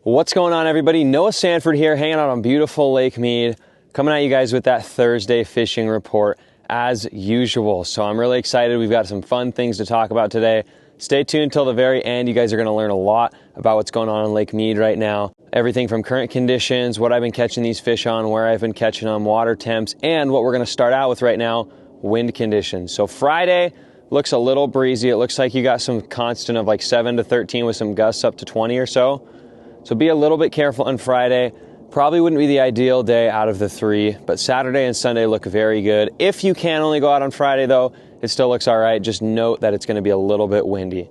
What's going on, everybody? Noah Sanford here, hanging out on beautiful Lake Mead, coming at you guys with that Thursday fishing report as usual. So I'm really excited. We've got some fun things to talk about today. Stay tuned till the very end. You guys are going to learn a lot about what's going on in Lake Mead right now. Everything from current conditions, what I've been catching these fish on, where I've been catching them, water temps, and what we're going to start out with right now, wind conditions. So Friday looks a little breezy. It looks like you got some constant of like 7 to 13 with some gusts up to 20 or so. So be a little bit careful on Friday. Probably wouldn't be the ideal day out of the three, but Saturday and Sunday look very good. If you can only go out on Friday though, it still looks all right. Just note that it's going to be a little bit windy.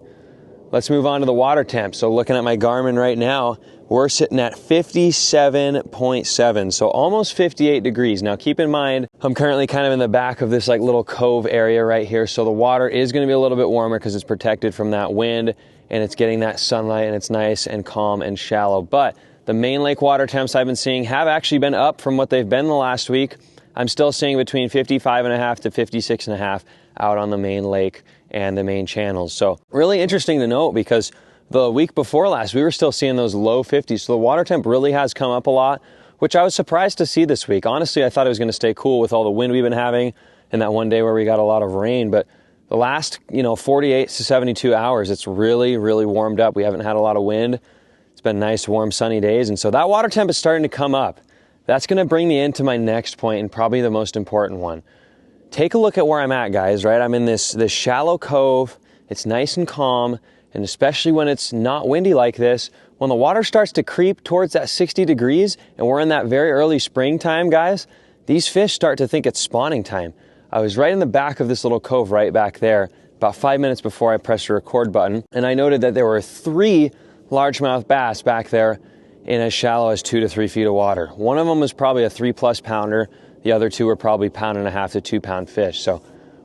Let's move on to the water temp. So looking at my Garmin right now, we're sitting at 57.7, so almost 58 degrees. Now keep in mind, I'm currently kind of in the back of this like little cove area right here, so the water is going to be a little bit warmer because it's protected from that wind and it's getting that sunlight and it's nice and calm and shallow. But the main lake water temps I've been seeing have actually been up from what they've been the last week. I'm still seeing between 55.5 to 56.5 out on the main lake and the main channels. So really interesting to note, because the week before last, we were still seeing those low 50s. So the water temp really has come up a lot, which I was surprised to see this week. Honestly, I thought it was going to stay cool with all the wind we've been having and that one day where we got a lot of rain. But the last, 48 to 72 hours, it's really, really warmed up. We haven't had a lot of wind. It's been nice, warm, sunny days. And so that water temp is starting to come up. That's going to bring me into my next point, and probably the most important one. Take a look at where I'm at, guys, right? I'm in this shallow cove. It's nice and calm. And especially when it's not windy like this, when the water starts to creep towards that 60 degrees and we're in that very early springtime, guys, these fish start to think it's spawning time. I was right in the back of this little cove right back there about 5 minutes before I pressed the record button, and I noted that there were 3 largemouth bass back there in as shallow as 2 to 3 feet of water. One of them was probably a 3+ pounder. The other 2 were probably 1.5 pound to 2 pound fish. So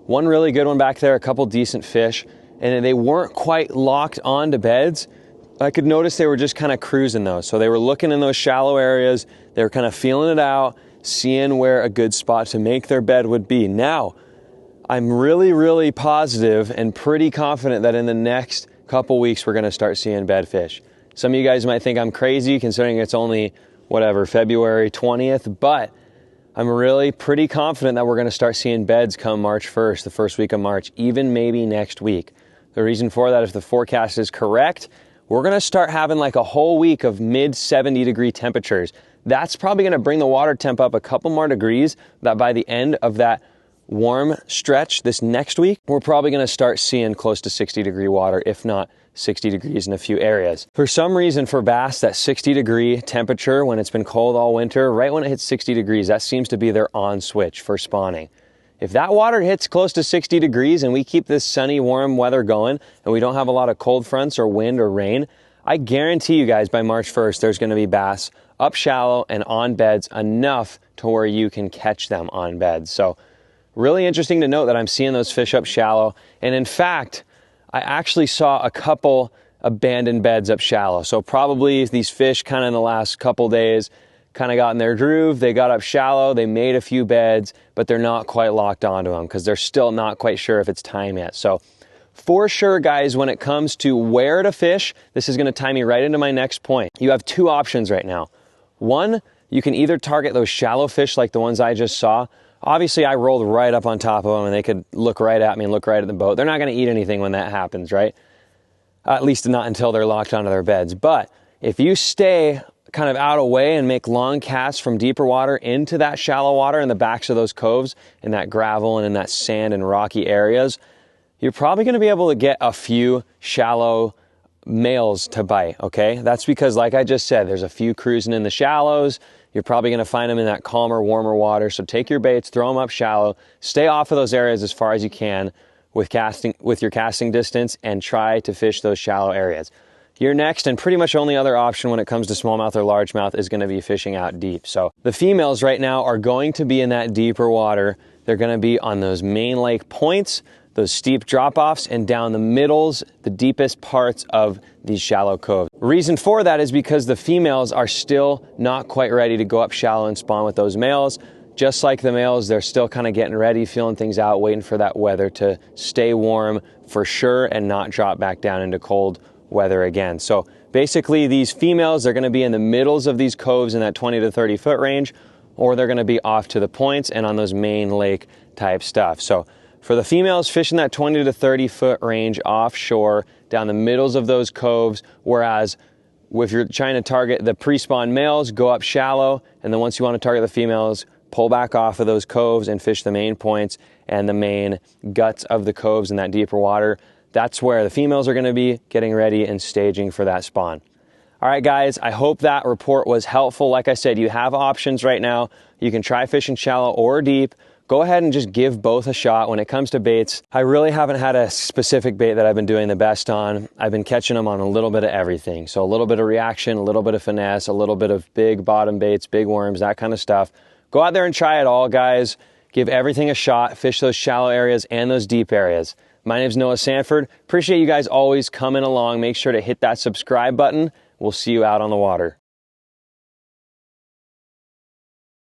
one really good one back there, a couple decent fish, and they weren't quite locked onto beds. I could notice they were just kind of cruising those. So they were looking in those shallow areas. They were kind of feeling it out, seeing where a good spot to make their bed would be. Now, I'm really, really positive and pretty confident that in the next couple weeks, we're going to start seeing bed fish. Some of you guys might think I'm crazy considering it's only, February 20th, but I'm really pretty confident that we're going to start seeing beds come March 1st, the first week of March, even maybe next week. The reason for that, if the forecast is correct, we're going to start having like a whole week of mid 70 degree temperatures. That's probably going to bring the water temp up a couple more degrees, that by the end of that warm stretch this next week, we're probably going to start seeing close to 60 degree water, if not 60 degrees in a few areas. For some reason for bass, that 60 degree temperature when it's been cold all winter, right when it hits 60 degrees, that seems to be their on switch for spawning. If that water hits close to 60 degrees and we keep this sunny, warm weather going and we don't have a lot of cold fronts or wind or rain, I guarantee you guys by March 1st, there's going to be bass up shallow and on beds enough to where you can catch them on beds. So really interesting to note that I'm seeing those fish up shallow. And in fact, I actually saw a couple abandoned beds up shallow. So probably these fish kind of in the last couple days kind of got in their groove. They got up shallow, they made a few beds, but they're not quite locked onto them because they're still not quite sure if it's time yet. So for sure, guys, when it comes to where to fish, this is going to tie me right into my next point. You have 2 options right now. One, you can either target those shallow fish like the ones I just saw. Obviously, I rolled right up on top of them and they could look right at me and look right at the boat. They're not going to eat anything when that happens, right? At least not until they're locked onto their beds. But if you stay kind of out of way and make long casts from deeper water into that shallow water in the backs of those coves, in that gravel and in that sand and rocky areas, you're probably going to be able to get a few shallow males to bite, okay? That's because, like I just said, there's a few cruising in the shallows. You're probably going to find them in that calmer, warmer water. So take your baits, throw them up shallow, stay off of those areas as far as you can with your casting distance, and try to fish those shallow areas. Your next and pretty much only other option when it comes to smallmouth or largemouth is going to be fishing out deep. So the females right now are going to be in that deeper water. They're going to be on those main lake points, those steep drop-offs, and down the middles, the deepest parts of these shallow coves. Reason for that is because the females are still not quite ready to go up shallow and spawn with those males. Just like the males, they're still kind of getting ready, feeling things out, waiting for that weather to stay warm for sure and not drop back down into cold weather again. So basically these females, they're gonna be in the middles of these coves in that 20 to 30 foot range, or they're gonna be off to the points and on those main lake type stuff. So for the females, fishing that 20 to 30 foot range offshore down the middles of those coves, whereas if you're trying to target the pre-spawn males, go up shallow, and then once you want to target the females, pull back off of those coves and fish the main points and the main guts of the coves in that deeper water. That's where the females are going to be getting ready and staging for that spawn. All right, guys, I hope that report was helpful. Like I said, you have options right now. You can try fishing shallow or deep. Go ahead and just give both a shot. When it comes to baits, I really haven't had a specific bait that I've been doing the best on. I've been catching them on a little bit of everything. So a little bit of reaction, a little bit of finesse, a little bit of big bottom baits, big worms, that kind of stuff. Go out there and try it all, guys. Give everything a shot. Fish those shallow areas and those deep areas. My name's Noah Sanford. Appreciate you guys always coming along. Make sure to hit that subscribe button. We'll see you out on the water.